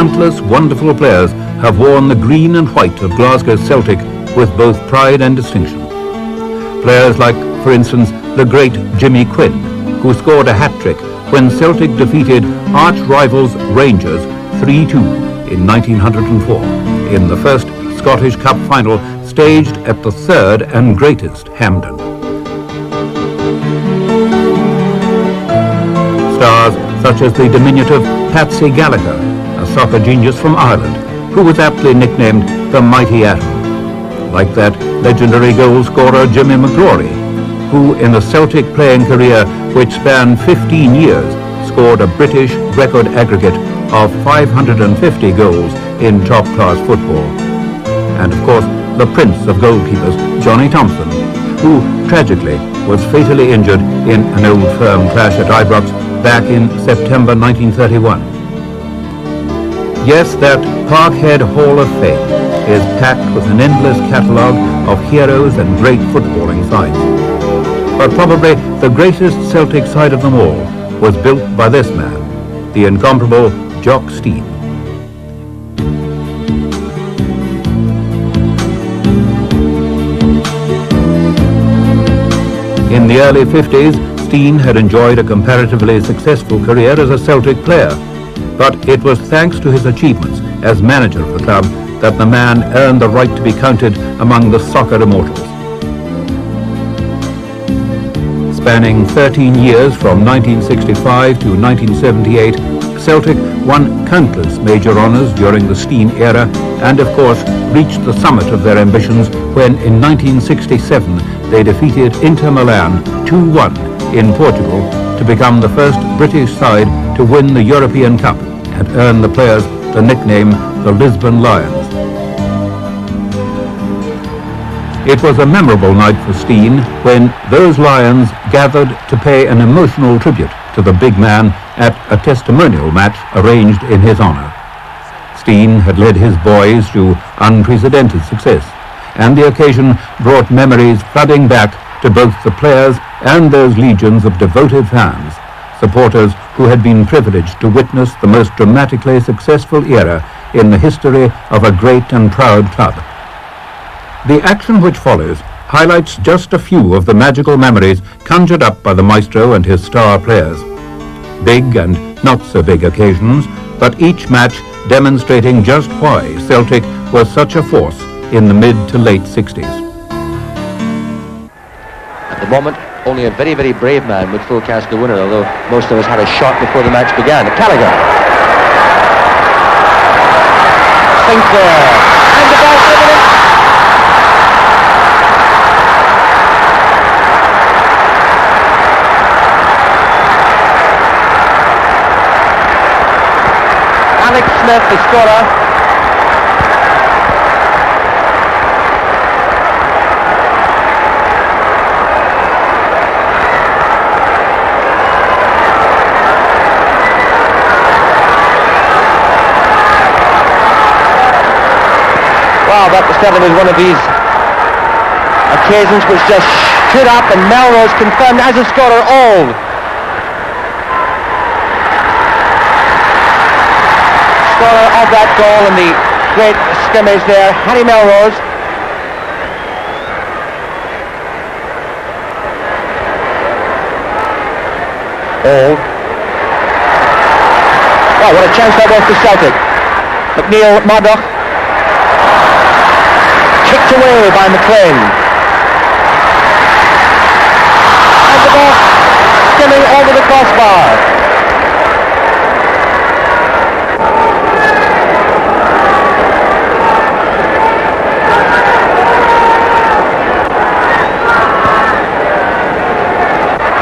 countless wonderful players have worn the green and white of Glasgow Celtic with both pride and distinction. Players like, for instance, the great Jimmy Quinn, who scored a hat-trick when Celtic defeated arch-rivals Rangers 3-2 in 1904 in the first Scottish Cup final staged at the third and greatest Hampden. Stars such as the diminutive Patsy Gallagher, a soccer genius from Ireland, who was aptly nicknamed the Mighty Atom. Like that legendary goal scorer Jimmy McGlory, who in a Celtic playing career which spanned 15 years scored a British record aggregate of 550 goals in top-class football. And of course, the prince of goalkeepers, Johnny Thompson, who tragically was fatally injured in an old firm clash at Ibrox back in September 1931. Yes, that Parkhead Hall of Fame is packed with an endless catalogue of heroes and great footballing sides. But probably the greatest Celtic side of them all was built by this man, the incomparable Jock Stein. In the early 50s, Stein had enjoyed a comparatively successful career as a Celtic player, but it was thanks to his achievements as manager of the club that the man earned the right to be counted among the soccer immortals. Spanning 13 years from 1965 to 1978, Celtic won countless major honours during the Stein era and of course reached the summit of their ambitions when in 1967 they defeated Inter Milan 2-1 in Portugal to become the first British side to win the European Cup and earn the players the nickname the Lisbon Lions. It was a memorable night for Stein when those Lions gathered to pay an emotional tribute to the big man at a testimonial match arranged in his honour. Stein had led his boys to unprecedented success, and the occasion brought memories flooding back to both the players and those legions of devoted fans, supporters who had been privileged to witness the most dramatically successful era in the history of a great and proud club. The action which follows highlights just a few of the magical memories conjured up by the maestro and his star players. Big and not so big occasions, but each match demonstrating just why Celtic was such a force in the mid to late 60s. At the moment, only a very, very brave man would forecast the winner, although most of us had a shot before the match began. Gallagher. Sinclair. And the ball driven in. Alex Smith, the scorer. Wow, that was definitely one of these occasions which just stood up, and Melrose confirmed as a scorer. Auld. Scorer of that goal in the great scrimmage there, Harry Melrose. Auld. Wow, what a chance that was for Celtic. McNeil, Murdoch. Kicked away by McLean. And the ball skimming over the crossbar.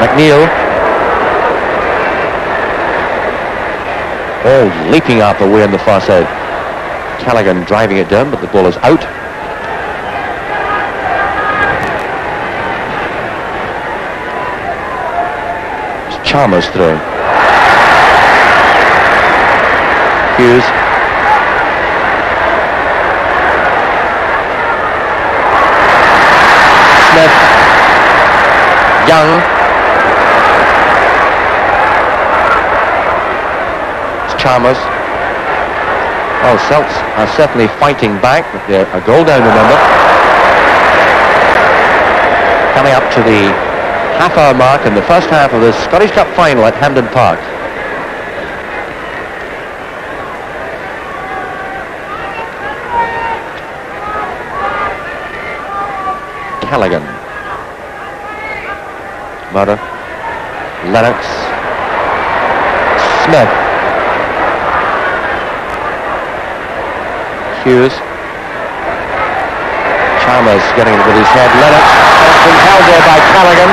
McNeil. Oh, leaping out away on the far side. Callaghan driving it down, but the ball is out. Chalmers throw. Hughes. Smith. Young. It's Chalmers. Well, Celts are certainly fighting back, but they're a goal down, remember. Coming up to the half-hour mark in the first half of the Scottish Cup final at Hampden Park. Callaghan, Murdoch, Lennox, Smith, Hughes, Chalmers getting it with his head. Lennox has been held there by Callaghan.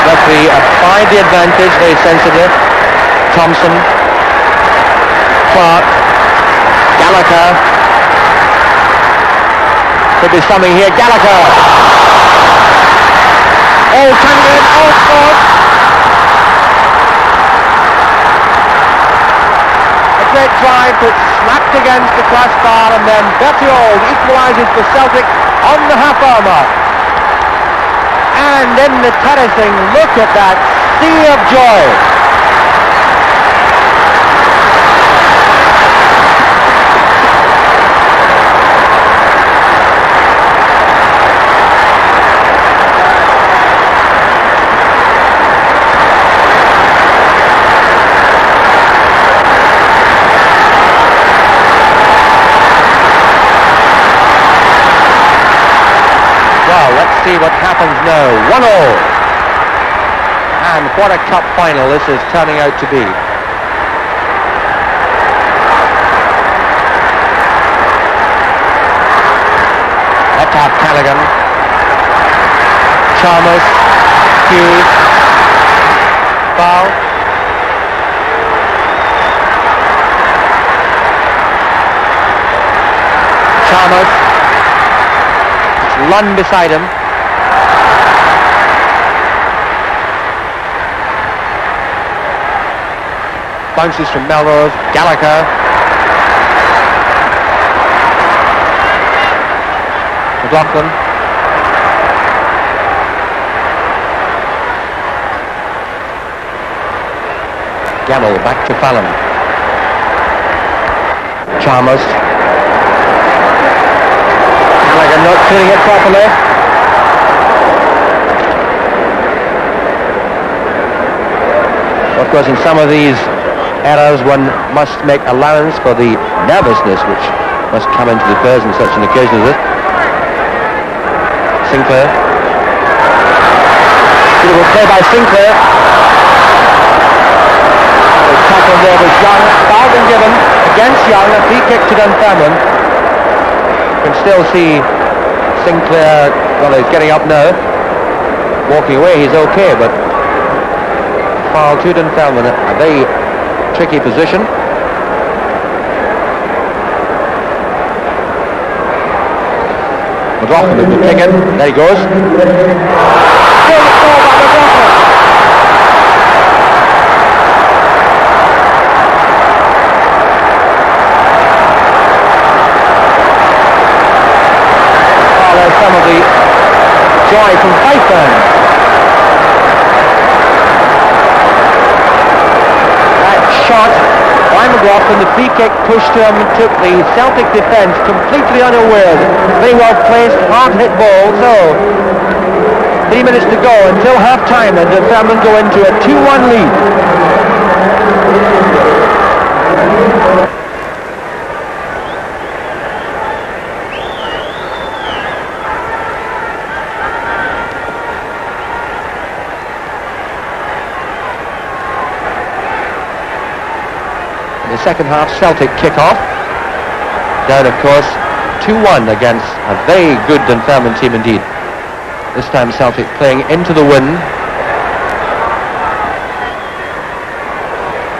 Referee applied the advantage very sensibly. Thompson, Clark, Gallagher. Could be something here. Gallagher. Oh, Callaghan, oh, scored. A great drive that slapped against the crossbar, and then Bertie Auld equalises for Celtic on the half-hour mark. And in the terracing, look at that sea of joy. Well, let's see what happens now. 1-0. And what a cup final this is turning out to be. Let's have Callaghan, Chalmers, Hughes, foul. Chalmers. Lund beside him. Bounces from Melrose. Gallagher. McLaughlin. Gamble back to Fallon. Chalmers. Not clearing it properly. Of course, in some of these errors, one must make allowance for the nervousness which must come into the players on such an occasion as this. Sinclair. Beautiful play by Sinclair. The tackle there was Young. Foul been given against Young. A free kick to Dunfermline. You can still see Sinclair, well, he's getting up now. Walking away, he's okay, but foul to Dunfermline, a very tricky position. McLaughlin with the ticket, there he goes. Still the ball by McLaughlin. Some of the joy from Fife. That shot by McLaughlin, the free kick pushed him, took the Celtic defence completely unaware. Very well placed, hard hit ball. So 3 minutes to go until half time, and Dunfermline go into a 2-1 lead. Second half Celtic kick-off. Down, of course, 2-1 against a very good Dunfermline team indeed. This time Celtic playing into the wind.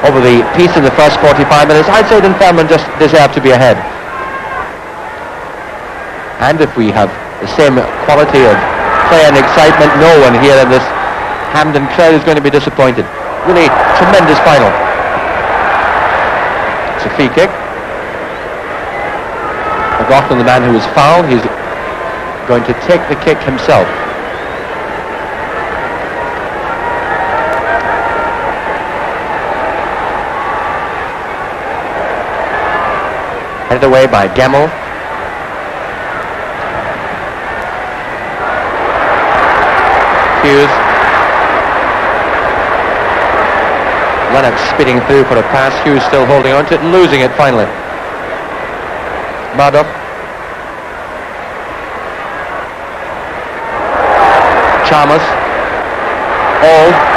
Over the piece in the first 45 minutes, I'd say Dunfermline just deserve to be ahead. And if we have the same quality of play and excitement, no one here in this Hampden crowd is going to be disappointed. Really tremendous final. It's a free kick. McLaughlin, the man who was fouled, he's going to take the kick himself. Headed away by Gemmell. Hughes. Lennox speeding through for a pass. Hughes still holding on to it and losing it finally. Murdoch. Chalmers. Auld.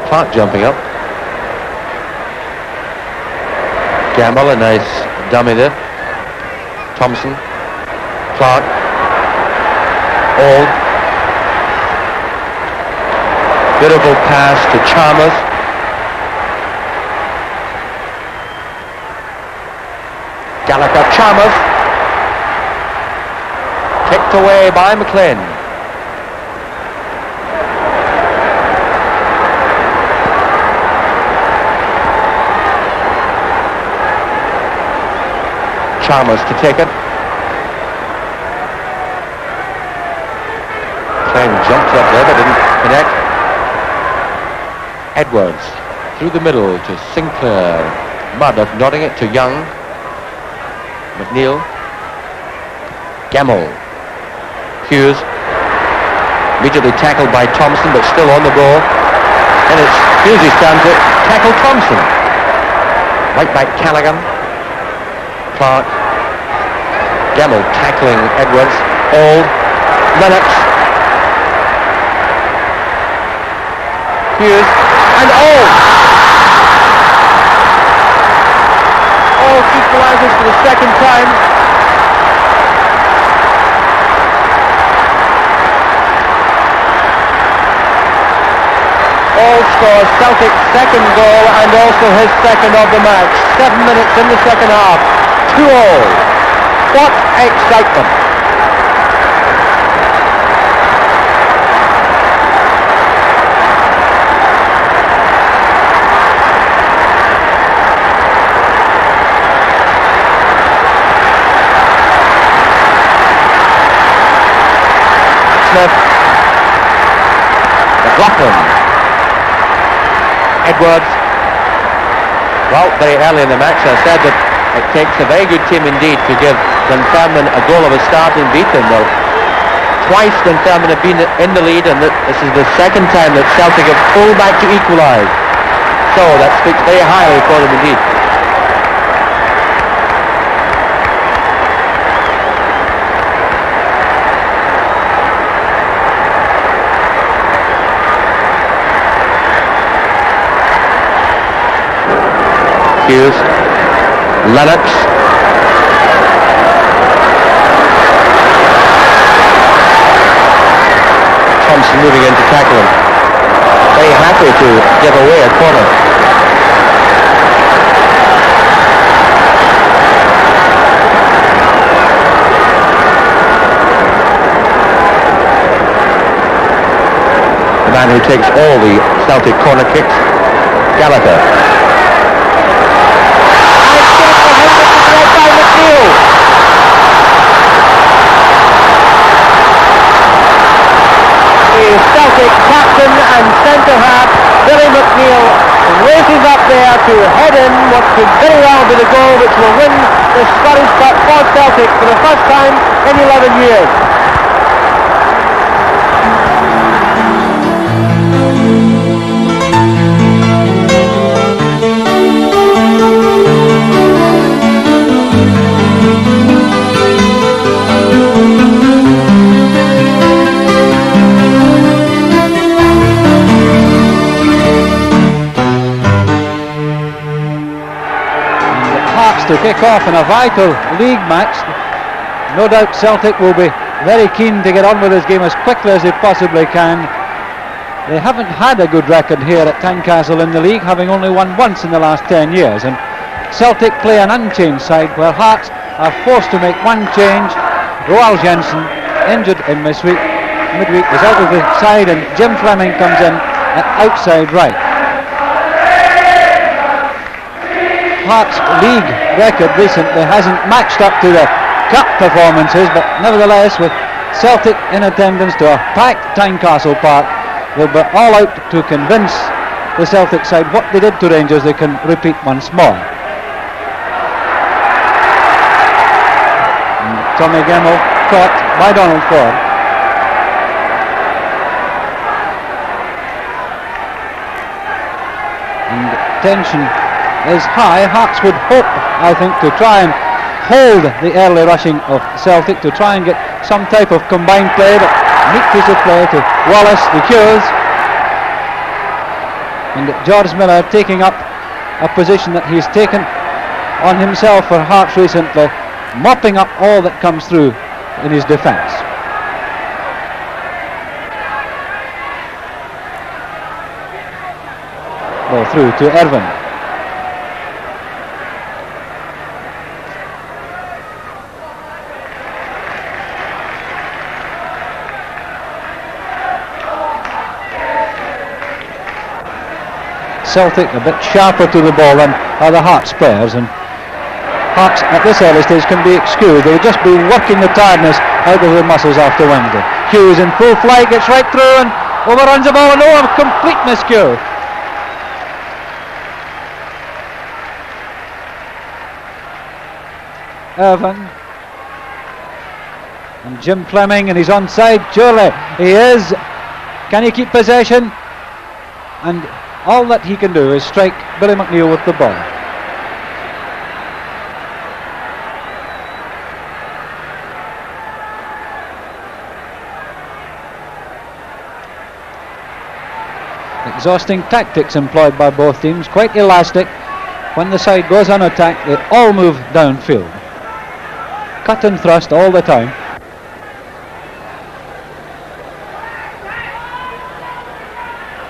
Clark jumping up. Gamble, a nice dummy there. Thompson. Clark. Auld. Beautiful pass to Chalmers. Gallagher. Chalmers. Kicked away by McLean. Chalmers to take it. Klein jumps up there but didn't connect. Edwards through the middle to Sinclair. Murdoch nodding it to Young. McNeil. Gemmell. Hughes. Immediately tackled by Thompson but still on the ball. And it's Hughes' turn to tackle Thompson. Right back Callaghan. Clark. Gemmell tackling Edwards. Auld. Lennox. Hughes. And Auld. Auld equalizes for the second time. Auld scores Celtic's second goal and also his second of the match. 7 minutes in the second half. 2-2. What excitement! Smith. McLaughlin. Edwards. Well, very early in the match I said that it takes a very good team indeed to give Dunfermline a goal of a start and beat them. Well, twice Dunfermline have been in the lead and this is the second time that Celtic have pulled back to equalise. So that speaks very highly for them indeed. Hughes. Lennox. Thompson moving in to tackle him. Very happy to give away a corner. The man who takes all the Celtic corner kicks, Gallagher. Celtic captain and centre-half Billy McNeil races up there to head in what could very well be the goal which will win the Scottish Cup for Celtic for the first time in 11 years. To kick off in a vital league match. No doubt Celtic will be very keen to get on with this game as quickly as they possibly can. They haven't had a good record here at Tynecastle in the league, having only won once in the last 10 years, and Celtic play an unchanged side, where Hearts are forced to make one change. Roald Jensen, injured in midweek, is out of the side, and Jim Fleming comes in at outside right. Hearts' league record recently hasn't matched up to the cup performances, but nevertheless, with Celtic in attendance to a packed Tynecastle Park, they'll be all out to convince the Celtic side what they did to Rangers they can repeat once more. Tommy Gemmell caught by Donald Ford. And tension is high. Hearts would hope, I think, to try and hold the early rushing of Celtic, to try and get some type of combined play, but neat piece of play to Wallace, the Hughes. And George Miller taking up a position that he's taken on himself for Hearts recently, mopping up all that comes through in his defence. Ball through to Irvine. Celtic a bit sharper to the ball than are the Hearts players, and Hearts at this early stage can be excused. They'll just be working the tiredness out of the muscles after Wednesday. Hughes in full flight, gets right through and overruns the ball, and a complete miscue. Irvine and Jim Fleming, and he's onside. Surely he is. Can he keep possession? And all that he can do is strike Billy McNeill with the ball. Exhausting tactics employed by both teams, quite elastic. When the side goes on attack, they all move downfield. Cut and thrust all the time.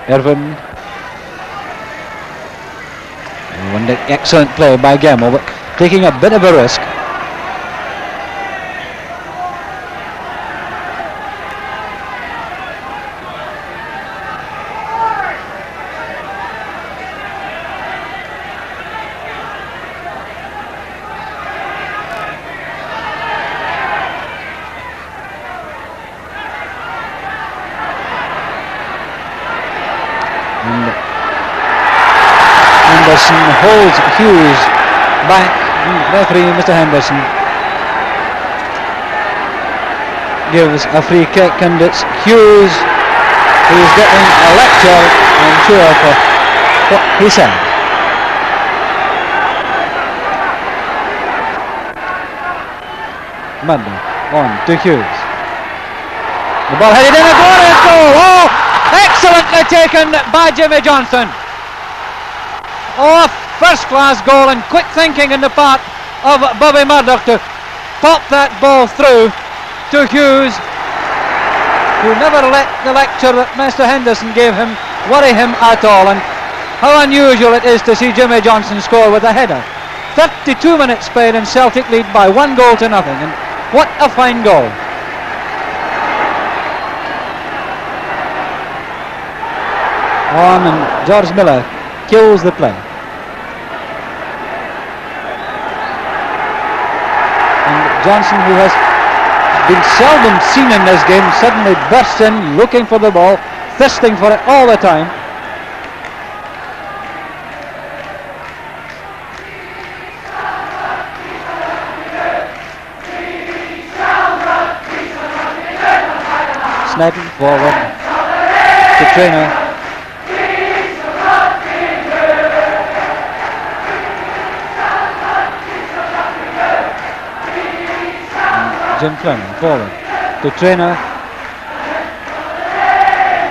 Irvine. And excellent play by Gemmell, but taking a bit of a risk. Henderson holds Hughes back. Referee Mr. Henderson gives a free kick, and it's Hughes who's getting a lecture, I'm sure, for what he said. Murdoch on to Hughes. The ball headed in, a glorious goal! Oh, excellently taken by Jimmy Johnstone. Oh, a first-class goal, and quick thinking in the part of Bobby Murdoch to pop that ball through to Hughes, who never let the lecture that Mr. Henderson gave him worry him at all. And how unusual it is to see Jimmy Johnstone score with a header. 32 minutes played and Celtic lead by 1 goal to nothing, and what a fine goal. On, and George Miller kills the play. Johnson, who has been seldom seen in this game, suddenly bursts in looking for the ball, thirsting for it all the time. Snedden forward to Traynor. Jim Fleming forward to Traynor,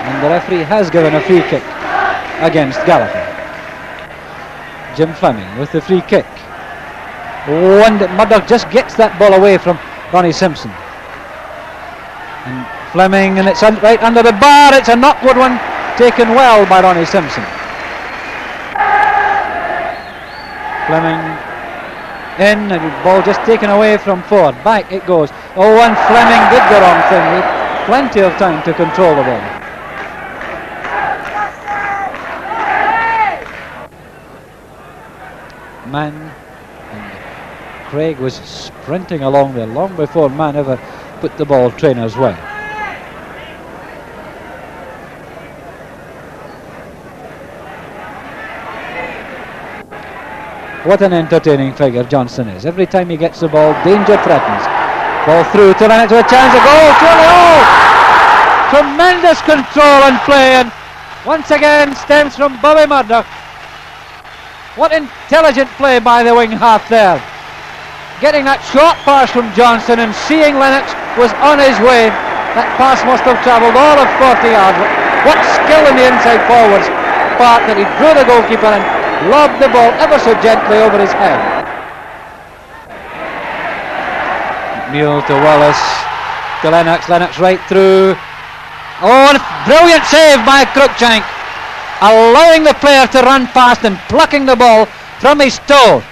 and the referee has given a free kick against Gallagher. Jim Fleming with the free kick. Oh, and Murdoch just gets that ball away from Ronnie Simpson. And Fleming, and it's right under the bar. It's a knockwood one, taken well by Ronnie Simpson. Fleming in, and the ball just taken away from Ford. Back it goes. Oh, and Fleming did the wrong thing. With plenty of time to control the ball. Mann, and Craig was sprinting along there long before Mann ever put the ball trainer's way. What an entertaining figure Johnstone is. Every time he gets the ball, danger threatens. Ball through to Lennox with a chance of goal. Surely, oh! Tremendous control and play, and once again stems from Bobby Murdoch. What intelligent play by the wing half there. Getting that short pass from Johnstone and seeing Lennox was on his way. That pass must have travelled all of 40 yards. What skill in the inside forwards part that he drew the goalkeeper and lobbed the ball ever so gently over his head. Mule to Wallace, to Lennox, Lennox right through. Oh, and a brilliant save by Cruikshank, allowing the player to run past and plucking the ball from his toe.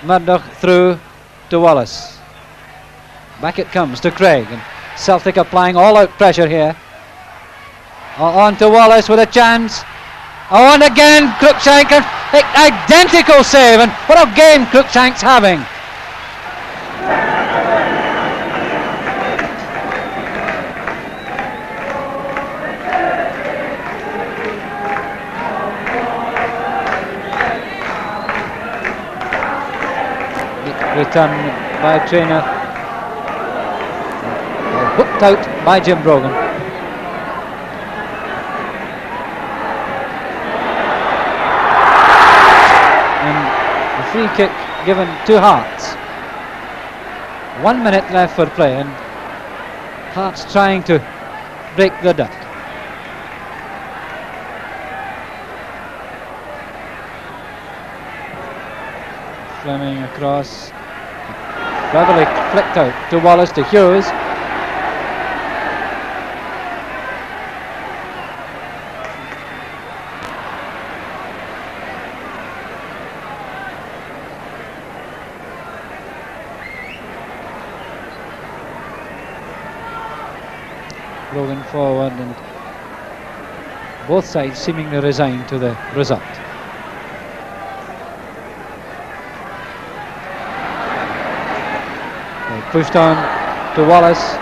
Murdoch through to Wallace. Back it comes to Craig, and Celtic applying all-out pressure here. On to Wallace with a chance. Oh, and again Cruikshank, identical save, and what a game Cruikshank's having. Return by trainer, hooked out by Jim Brogan. And the free kick given to Hearts. 1 minute left for play, and Hearts trying to break the duck. Fleming across, cleverly flicked out to Wallace, to Hughes. Brogan forward, and both sides seemingly resigned to the result. Pushed on to Wallace.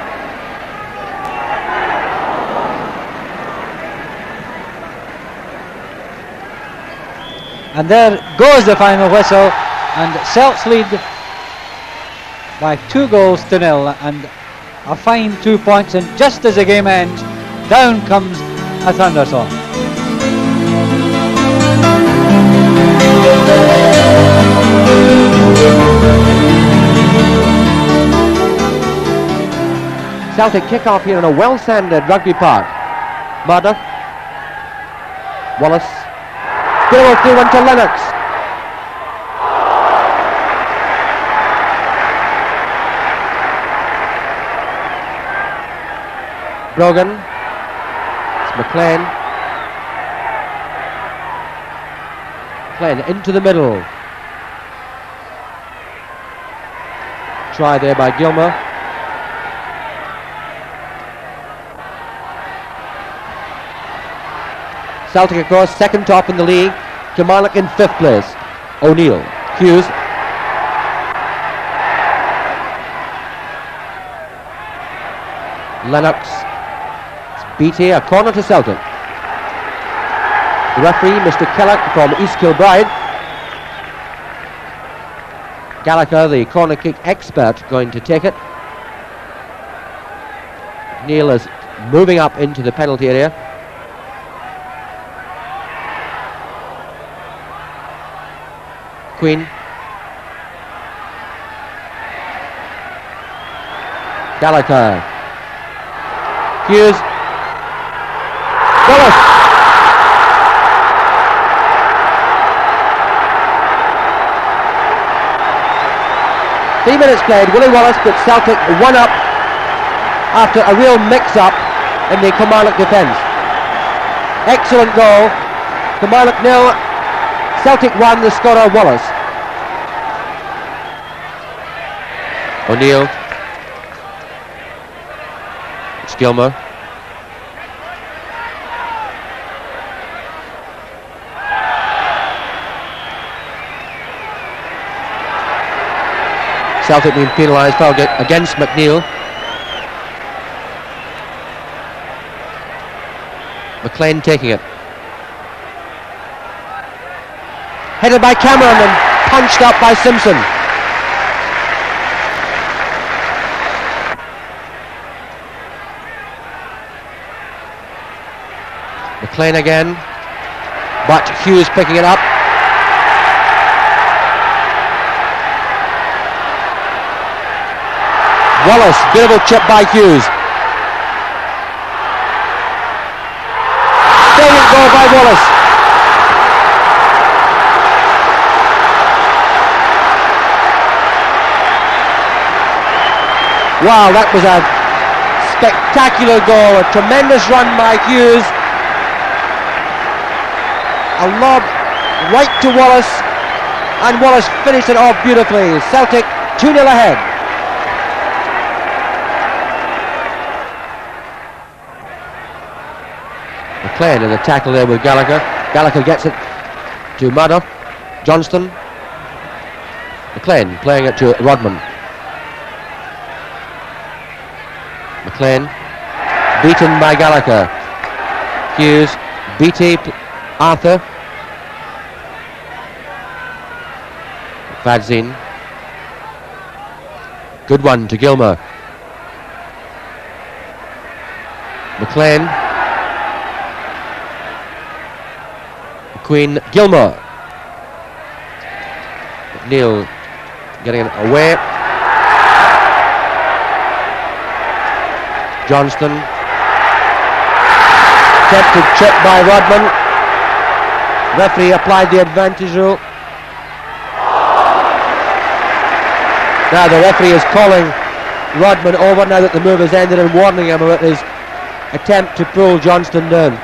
And there goes the final whistle, and Celts lead by 2-0, and a fine 2 points, and just as the game ends, down comes a thunderstorm. Celtic kick off here in a well-sanded rugby park. Murdoch, Wallace, Bill through one to Lennox. Brogan, it's McLean. McLean into the middle. Try there by Gilmer. Celtic, of course, second top in the league. Kilmarnock in 5th place. O'Neill, Hughes. Lennox. It's Beattie, a corner to Celtic. The referee, Mr. Kellogg from East Kilbride. Gallagher, the corner kick expert, going to take it. Neil is moving up into the penalty area. Queen. Gallagher. Hughes. Wallace. Three minutes played. Willie Wallace put Celtic 1 up after a real mix-up in the Kilmarnock defence. Excellent goal. Kilmarnock 0, Celtic 1, the scorer Wallace. O'Neill. It's Gilmour. Celtic being penalised foul against McNeil. McLean taking it. Headed by Cameron and punched up by Simpson. McLean again, but Hughes picking it up. Wallace, beautiful chip by Hughes. Brilliant goal by Wallace. Wow, that was a spectacular goal, a tremendous run by Hughes. A lob right to Wallace, and Wallace finished it off beautifully. Celtic 2-0 ahead. McLean in the tackle there with Gallagher. Gallagher gets it to Murdoch. Johnstone. McLean playing it to Rodman. McLean beaten by Gallagher. Hughes, Beattie, Arthur. Fadzine. Good one to Gilmour. McLean. Queen Gilmour. McNeil getting it away. Johnston. Attempted chip by Rodman. Referee applied the advantage rule. Now the referee is calling Rodman over now that the move has ended and warning him about his attempt to pull Johnston down.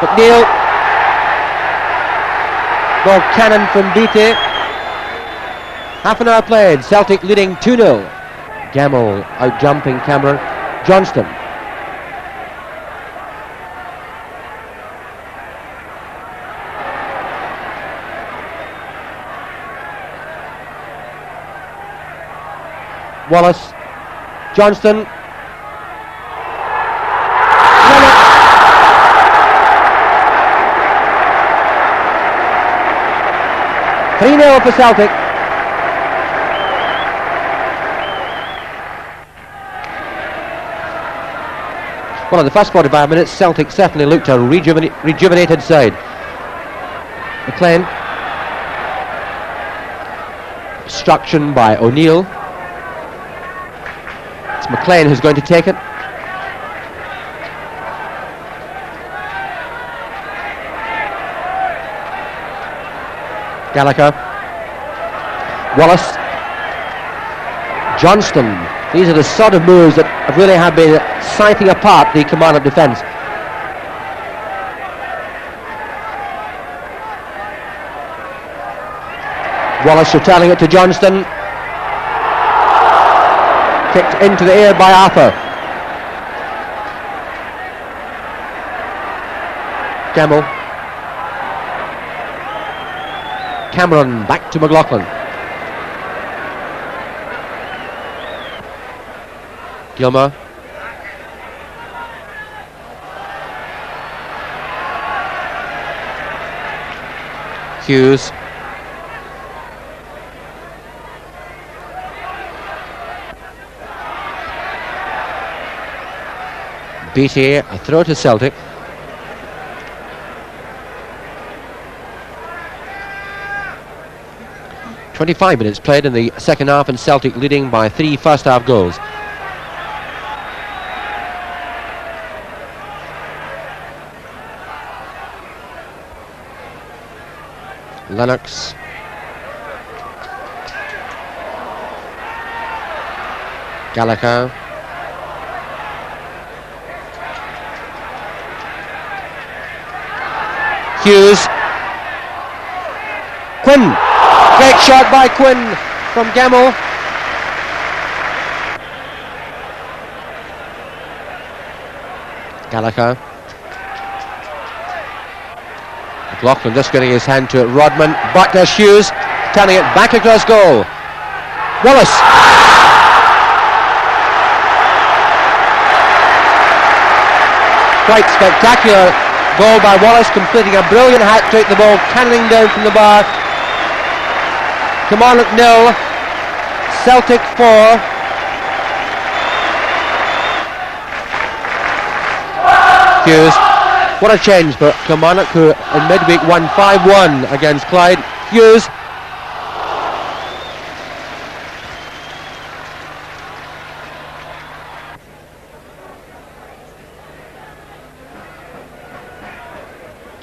McNeil. Ball cannon from Beattie. Half an hour played. Celtic leading 2-0. Gamble out jumping Cameron. Johnston. Wallace. Johnston. Lennox. 3-0 for Celtic. Well, in the first 45 minutes, Celtic certainly looked a rejuvenated side. McLean. Obstruction by O'Neill. It's McLean who's going to take it. Gallagher. Wallace. Johnston. These are the sort of moves that really have been siphoning apart the Kilmarnock defence. Wallace returning it to Johnston. Kicked into the air by Arthur. Campbell. Cameron back to McLaughlin. Gilmour. Hughes. Beattie, a throw to Celtic. "25 minutes played in the second half and Celtic leading by 3 first half goals. Lennox. Gallagher. Hughes. Quinn. Great shot by Quinn from Gemmell. Gallagher. McLaughlin just getting his hand to it. Rodman. Back to Hughes. Turning it back across goal. Wallace. Quite spectacular goal by Wallace, completing a brilliant hat-trick. The ball cannoning down from the bar. Kilmarnock 0, Celtic 4. Hughes. What a change for Kilmarnock, who in midweek won 5-1 against Clyde. Hughes.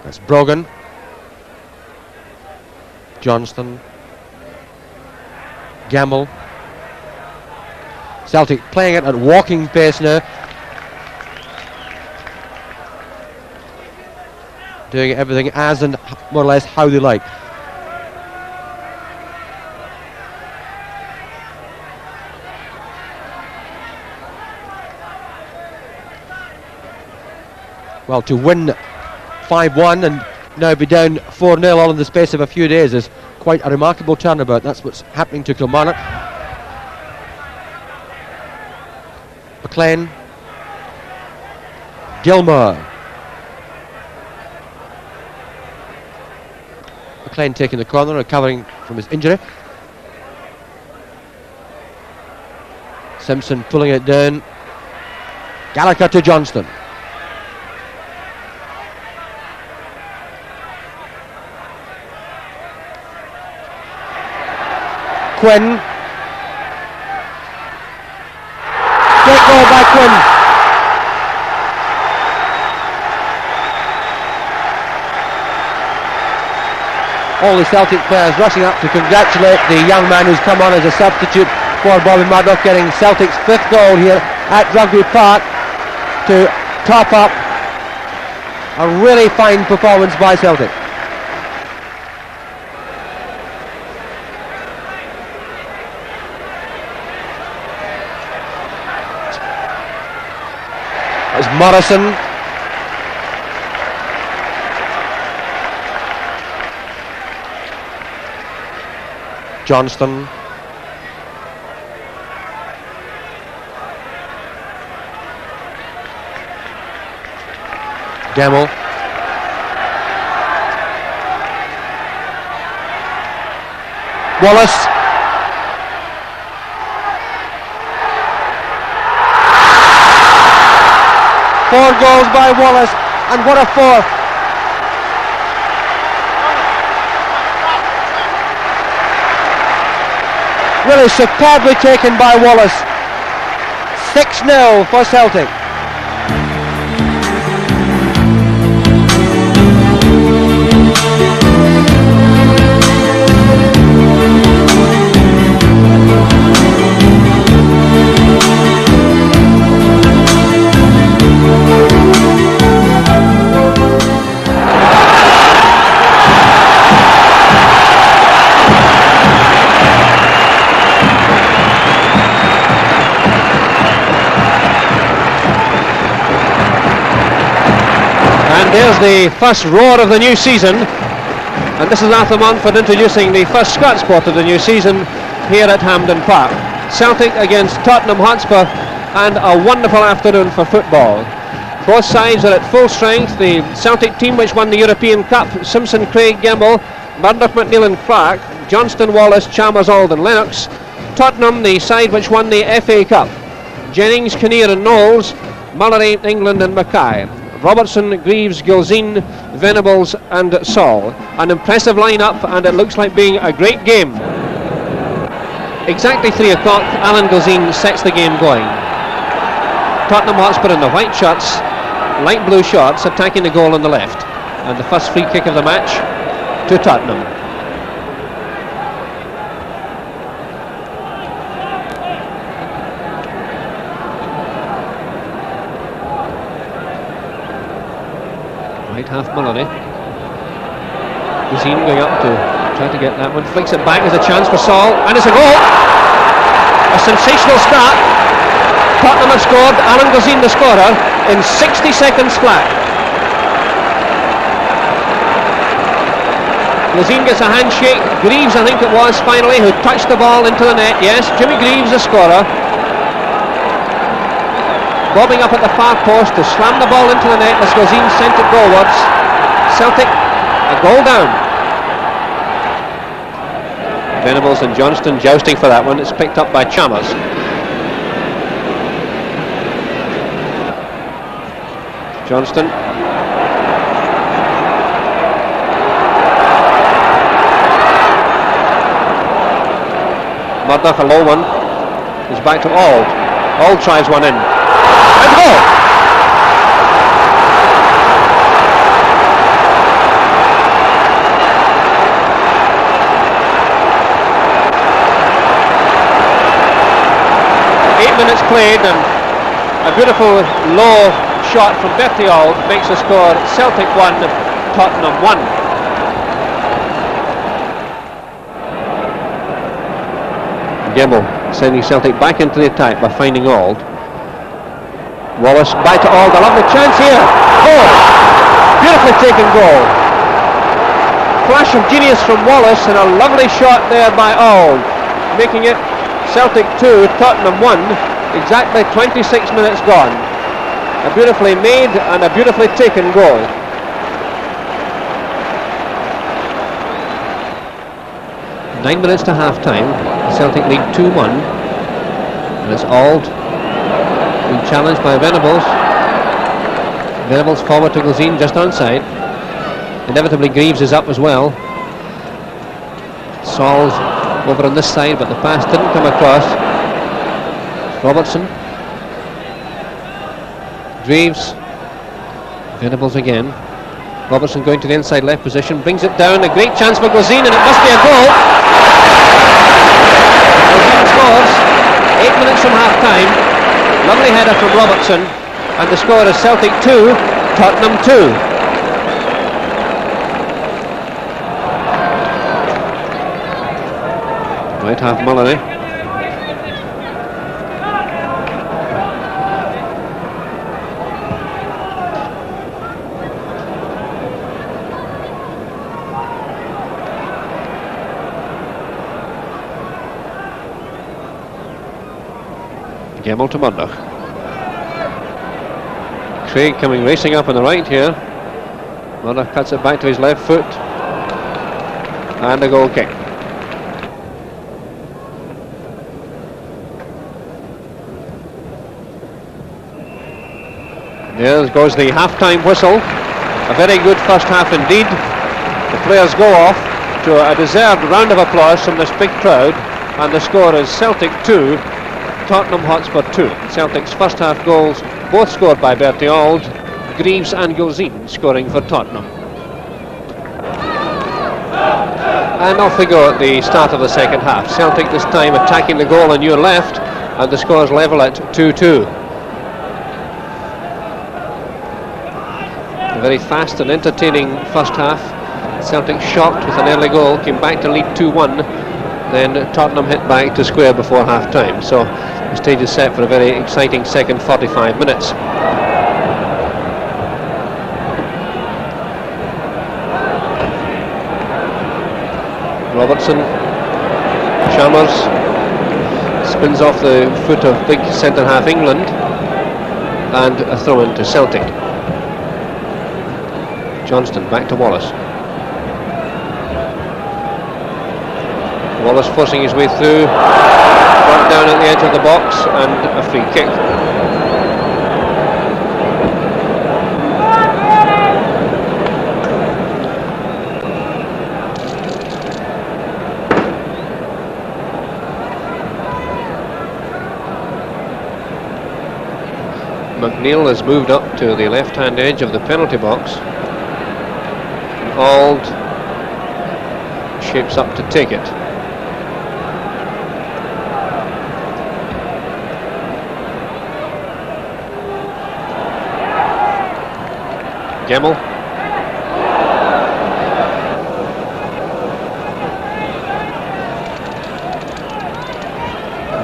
That's Brogan. Johnston. Gemmell. Celtic playing it at walking pace now. Doing everything as and more or less how they like. Well, to win 5-1 and now be down 4-0 all in the space of a few days is quite a remarkable turnabout. That's what's happening to Kilmarnock. McLean. Gilmour. McLean taking the corner, recovering from his injury. Simpson pulling it down. Gallagher to Johnston. Quinn. Great goal by Quinn. All the Celtic players rushing up to congratulate the young man who's come on as a substitute for Bobby Murdoch, getting Celtic's 5th goal here at Rugby Park to top up a really fine performance by Celtic. It's Morrison. Johnston. Gemmell. Wallace. Four goals by Wallace, and what a fourth. Really superbly taken by Wallace. 6-0 for Celtic. There's the first roar of the new season, and this is Arthur Montford introducing the first Scott sport of the new season here at Hampden Park. Celtic against Tottenham Hotspur, and a wonderful afternoon for football. Both sides are at full strength. The Celtic team which won the European Cup, Simpson, Craig, Gemmell, Murdoch, McNeil and Clark, Johnston, Wallace, Chalmers, Auld and Lennox. Tottenham, the side which won the FA Cup, Jennings, Kinnear and Knowles, Mullery, England and Mackay, Robertson, Greaves, Gilzine, Venables and Saul. An impressive lineup, and it looks like being a great game. Exactly 3 o'clock, Alan Gilzine sets the game going. Tottenham Hotspur in the white shirts, light blue shorts, attacking the goal on the left. And the first free kick of the match to Tottenham. Right half Mullery. Guzine going up to try to get that one, flicks it back, there's a chance for Saul, and it's a goal! A sensational start. Tottenham have scored, Alan Guzine the scorer, in 60 seconds flat. Guzine gets a handshake, Greaves I think it was finally, who touched the ball into the net, yes, Jimmy Greaves the scorer. Bobbing up at the far post to slam the ball into the net as Guzine sent it goalwards. Celtic a goal down. Venables and Johnston jousting for that one. It's picked up by Chalmers. Johnston. Murdoch, a low one. He's back to Auld. Auld tries one in. And goal! Minutes played, and a beautiful low shot from Bertie Auld makes the score Celtic 1, Tottenham 1. Gemmell sending Celtic back into the attack by finding Auld. Wallace back to Auld, a lovely chance here. Goal! Beautifully taken goal. Flash of genius from Wallace and a lovely shot there by Auld, making it Celtic 2, Tottenham 1, exactly 26 minutes gone. A beautifully made and a beautifully taken goal. Nine minutes to half time. Celtic lead 2-1. And it's Auld being challenged by Venables. Venables forward to Guzine just onside. Inevitably Greaves is up as well. Saul's over on this side, but the pass didn't come across. Robertson. Greaves. Venables again. Robertson going to the inside left position, brings it down, a great chance for Guzine, and it must be a goal. Guzine scores, 8 minutes from half time. Lovely header from Robertson, and the score is Celtic 2, Tottenham 2. Right half Mullally. Gemmell to Murdoch. Craig coming racing up on the right here. Murdoch cuts it back to his left foot. And a goal kick. There goes the half-time whistle. A very good first half indeed. The players go off to a deserved round of applause from this big crowd, and the score is Celtic 2, Tottenham Hotspur 2. Celtic's first half goals both scored by Bertie Auld, Greaves and Guzine scoring for Tottenham. And off we go at the start of the second half. Celtic this time attacking the goal on your left, and the score is level at 2-2. A very fast and entertaining first half. Celtic shocked with an early goal, came back to lead 2-1, then Tottenham hit back to square before half time. So the stage is set for a very exciting second 45 minutes. Robertson, Chalmers spins off the foot of big centre half England, and a throw in to Celtic. Johnston back to Wallace. Wallace forcing his way through, brought down at the edge of the box, and a free kick. McNeil has moved up to the left-hand edge of the penalty box. Auld shapes up to take it. Gemmell.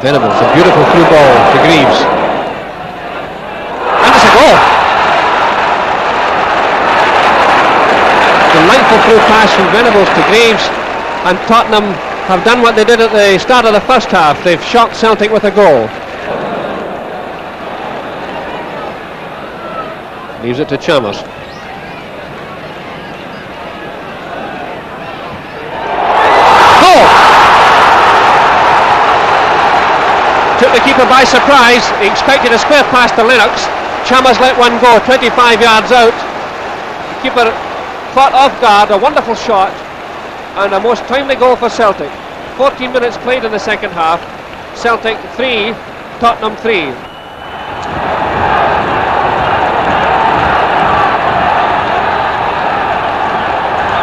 Venables, a beautiful through ball to Greaves. And it's a goal! Delightful through pass from Venables to Greaves, and Tottenham have done what they did at the start of the first half. They've shocked Celtic with a goal. Leaves it to Chalmers. Goal! Took the keeper by surprise. He expected a square pass to Lennox. Chalmers let one go 25 yards out. The keeper caught off guard. A wonderful shot and a most timely goal for Celtic. 14 minutes played in the second half. Celtic 3, Tottenham 3.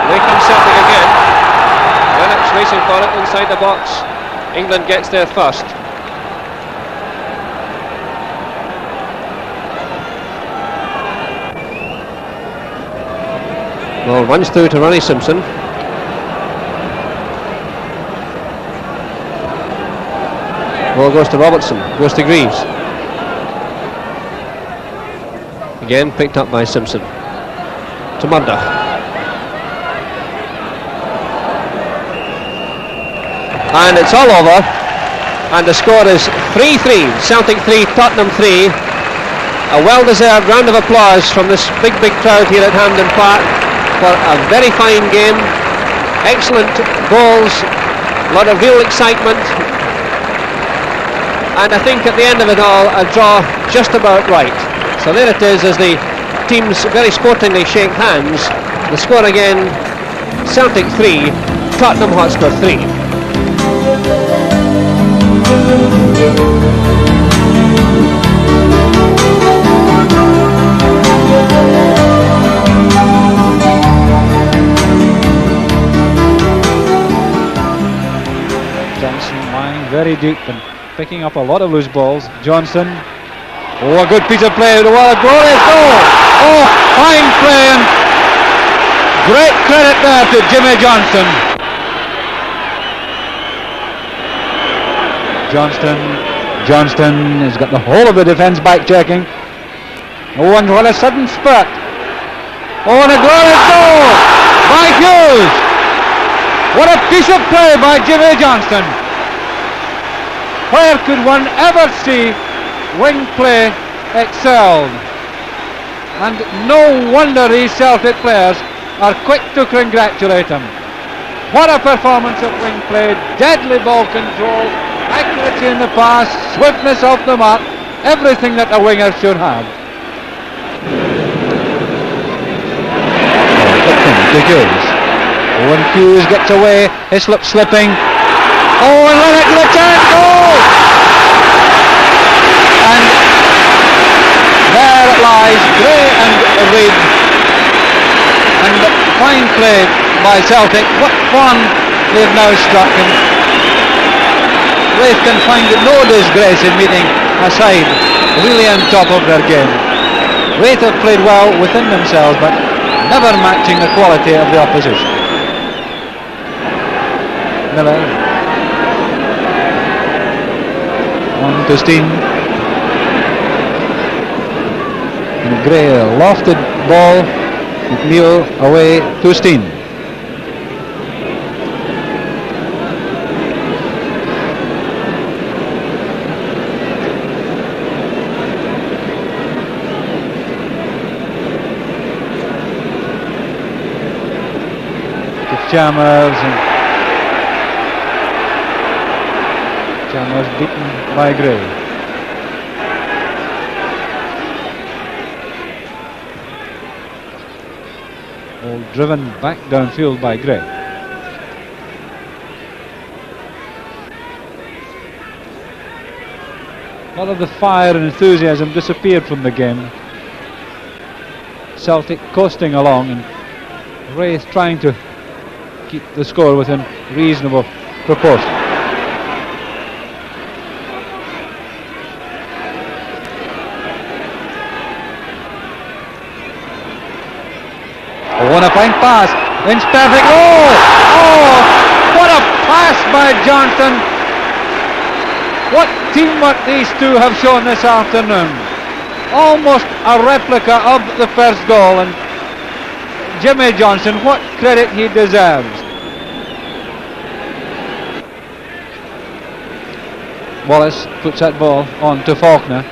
Away comes Celtic again. Lennox racing for it inside the box. England gets there first. Ball runs through to Ronnie Simpson. Ball goes to Robertson, goes to Greaves. Again picked up by Simpson. To Murdoch. And it's all over. And the score is 3-3. Celtic 3, Tottenham 3. A well-deserved round of applause from this big crowd here at Hampden Park for a very fine game. Excellent goals. A lot of real excitement. And I think at the end of it all, a draw just about right. So there it is as the teams very sportingly shake hands. The score again, Celtic 3, Tottenham Hotspur 3. Johnson lying very deep and picking up a lot of loose balls. Johnson, oh, a good piece of play. What a glorious goal! Oh, fine play and great credit there to Jimmy Johnstone. Johnston has got the whole of the defence back checking. Oh, and what a sudden spurt! Oh, and a glorious goal by Hughes! What a piece of play by Jimmy Johnstone! Where could one ever see wing play excelled? And no wonder these Celtic players are quick to congratulate him. What a performance of wing play, deadly ball control, accuracy in the pass, swiftness off the mark, everything that a winger should have. To Hughes. When Hughes gets away, Hislop slipping. Oh, and Lennox return goal! And there it lies, Gray and Reid. And fine play by Celtic. What fun they've now struck. And Raith can find no disgrace in meeting a side really on top of their game. Raith have played well within themselves, but never matching the quality of the opposition. Miller. On to Stein. And Gray, a lofted ball. McNeil away to Stein. To Chalmers, and Chalmers beaten by Gray. All driven back downfield by Gray. A lot of the fire and enthusiasm disappeared from the game. Celtic coasting along and Raith trying to keep the score within reasonable proportion. Oh, and a fine pass. Inch perfect. Oh, what a pass by Johnstone. What teamwork these two have shown this afternoon. Almost a replica of the first goal, and Jimmy Johnstone, what credit he deserves. Wallace puts that ball on to Faulkner.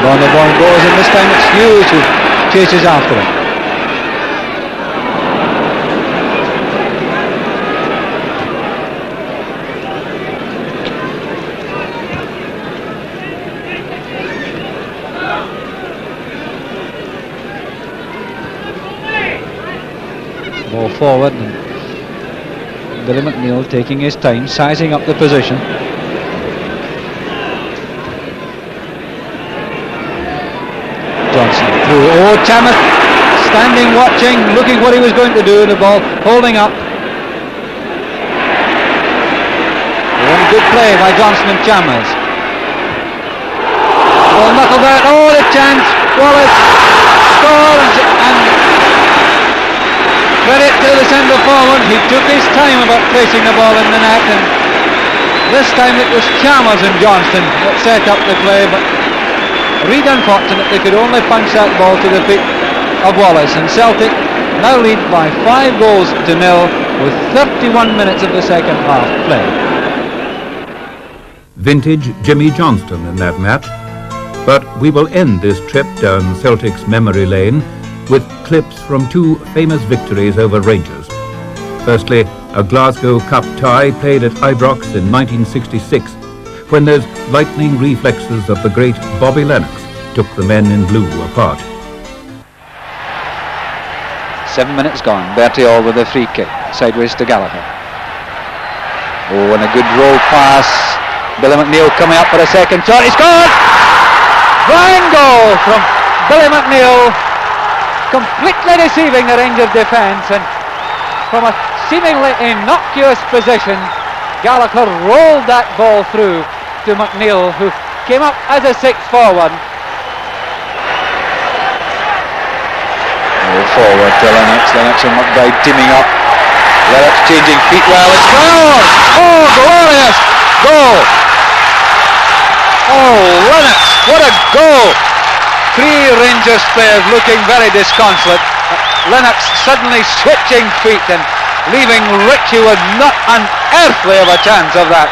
On the ball goes, and this time it's Hughes who chases after it. Ball forward, and Billy McNeill taking his time, sizing up the position. Johnson through. Oh, Chamath standing, watching, looking what he was going to do. The ball holding up. One good play by Johnson and Chamath. Ball knuckled out. Oh, the chance. Wallace scores, and credit to the centre forward. He took his time about placing the ball in the net, and this time it was Chalmers and Johnstone that set up the play, but Reid, unfortunately, could only punch that ball to the feet of Wallace, and Celtic now lead by 5 goals to nil with 31 minutes of the second half played. Vintage Jimmy Johnstone in that match. But we will end this trip down Celtic's memory lane with clips from 2 famous victories over Rangers. Firstly, a Glasgow Cup tie played at Ibrox in 1966, when those lightning reflexes of the great Bobby Lennox took the men in blue apart. 7 minutes gone. Bertie Auld with a free kick, sideways to Gallagher. Oh, and a good roll pass. Billy McNeill coming up for a second shot. He scored! Flying goal from Billy McNeill, completely deceiving the Rangers defence, and from a seemingly innocuous position, Gallagher rolled that ball through to McNeill, who came up as a 6th forward. Forward to Lennox. Lennox and McBride teaming up. Lennox changing feet well. It's scored! Oh, glorious goal! Oh, Lennox, what a goal! 3 Rangers players looking very disconsolate. Lennox suddenly switching feet and leaving Ritchie with not an earthly of a chance of that.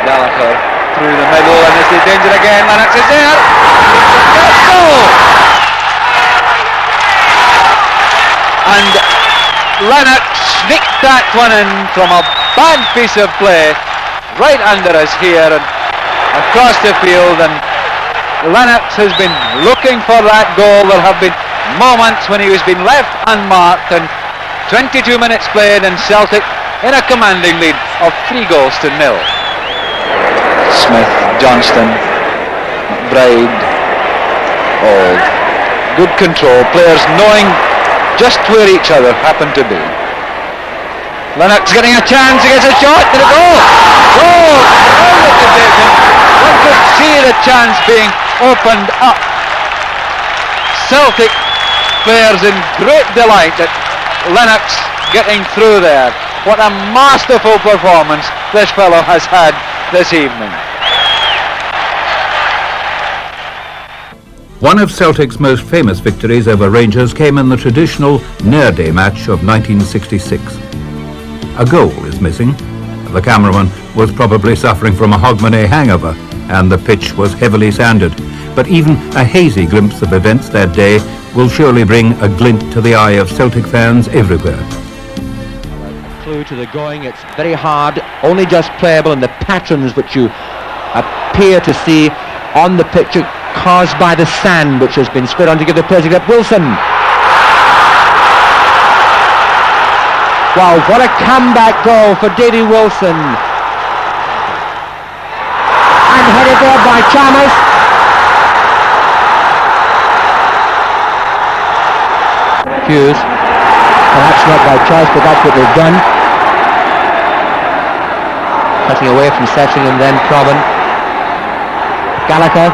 Gallagher through the middle, and there's the danger again. Lennox is there. Let's go! And Lennox sneaked that one in from a bad piece of play right under us here and across the field, and Lennox has been looking for that goal. There have been moments when he has been left unmarked, and 22 minutes played and Celtic in a commanding lead of 3 goals to nil. Smith, Johnstone, McBride, Auld. Good control, players knowing just where each other happen to be. Lennox getting a chance, he gets a shot, did it go? Goal! One could see the chance being opened up. Celtic players in great delight at Lennox getting through there. What a masterful performance this fellow has had this evening. One of Celtic's most famous victories over Rangers came in the traditional Nair Day match of 1966. A goal is missing. The cameraman was probably suffering from a Hogmanay hangover, and the pitch was heavily sanded. But even a hazy glimpse of events that day will surely bring a glint to the eye of Celtic fans everywhere. Clue to the going, it's very hard, only just playable in the patterns which you appear to see on the pitch caused by the sand which has been spread on to give the players a grip. Wilson. Wow, what a comeback goal for Davy Wilson. And headed there by Chalmers. Hughes Perhaps not by choice, but that's what they've done. Cutting away from Setting and then Provan. Gallagher.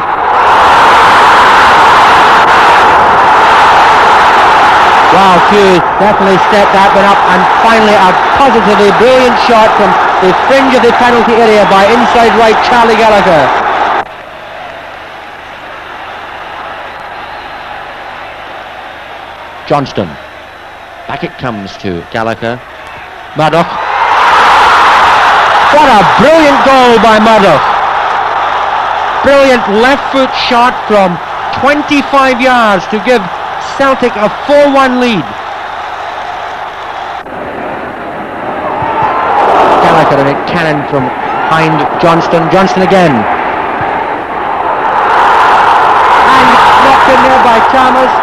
Wow, Hughes definitely stepped that one up, and finally a positively brilliant shot from the fringe of the penalty area by inside right Charlie Gallagher. Johnston. Back it comes to Gallagher. Murdoch. What a brilliant goal by Murdoch. Brilliant left foot shot from 25 yards to give Celtic a 4-1 lead. Gallagher and a cannon from behind Johnston. Johnston again. And knocked in there by Chalmers.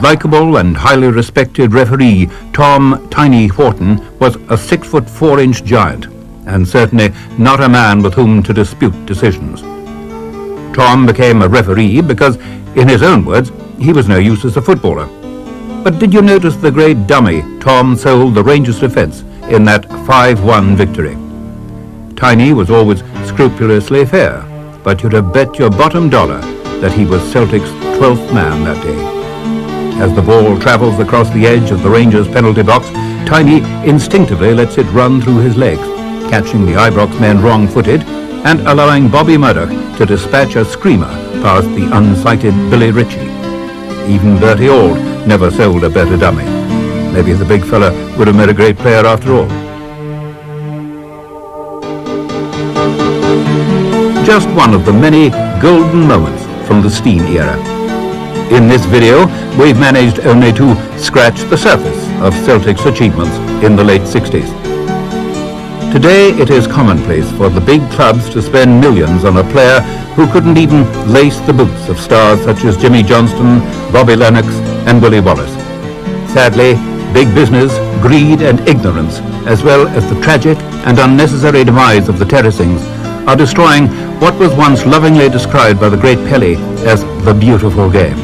Likeable and highly respected referee Tom Tiny Wharton was a 6'4" giant, and certainly not a man with whom to dispute decisions. Tom became a referee because, in his own words, he was no use as a footballer. But did you notice the great dummy Tom sold the Rangers defence in that 5-1 victory? Tiny was always scrupulously fair, but you'd have bet your bottom dollar that he was Celtic's 12th man that day. As the ball travels across the edge of the Rangers' penalty box, Tiny instinctively lets it run through his legs, catching the Ibrox men wrong-footed and allowing Bobby Murdoch to dispatch a screamer past the unsighted Billy Ritchie. Even Bertie Auld never sold a better dummy. Maybe the big fella would have made a great player after all. Just one of the many golden moments from the Stein era. In this video, we've managed only to scratch the surface of Celtic's achievements in the late 60s. Today, it is commonplace for the big clubs to spend millions on a player who couldn't even lace the boots of stars such as Jimmy Johnstone, Bobby Lennox and Willie Wallace. Sadly, big business, greed and ignorance, as well as the tragic and unnecessary demise of the terracings, are destroying what was once lovingly described by the great Pelé as the beautiful game.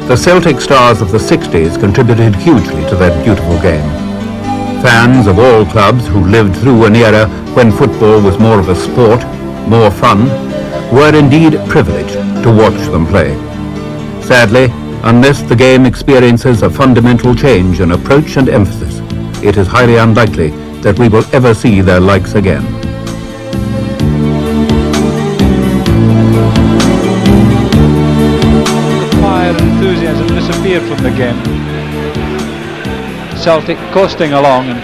The Celtic stars of the 60s contributed hugely to that beautiful game. Fans of all clubs who lived through an era when football was more of a sport, more fun, were indeed privileged to watch them play. Sadly, unless the game experiences a fundamental change in approach and emphasis, it is highly unlikely that we will ever see their likes again. Enthusiasm disappeared from the game. Celtic coasting along and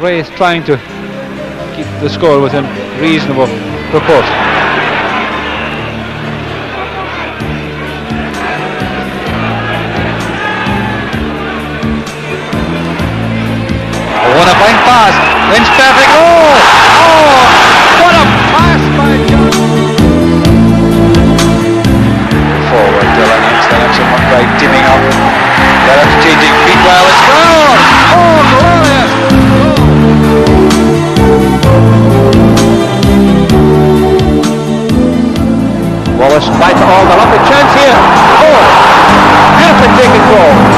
Raith trying to keep the score within reasonable proportion. What a fine pass! Lynch perfect! Oh! What a pass by John! Forward to Lennox and one guy dimming up. Lennox changing feet well. It's gone! Oh, glorious! Wallace tries to hold a lovely chance here. Oh! Beautifully taken goal.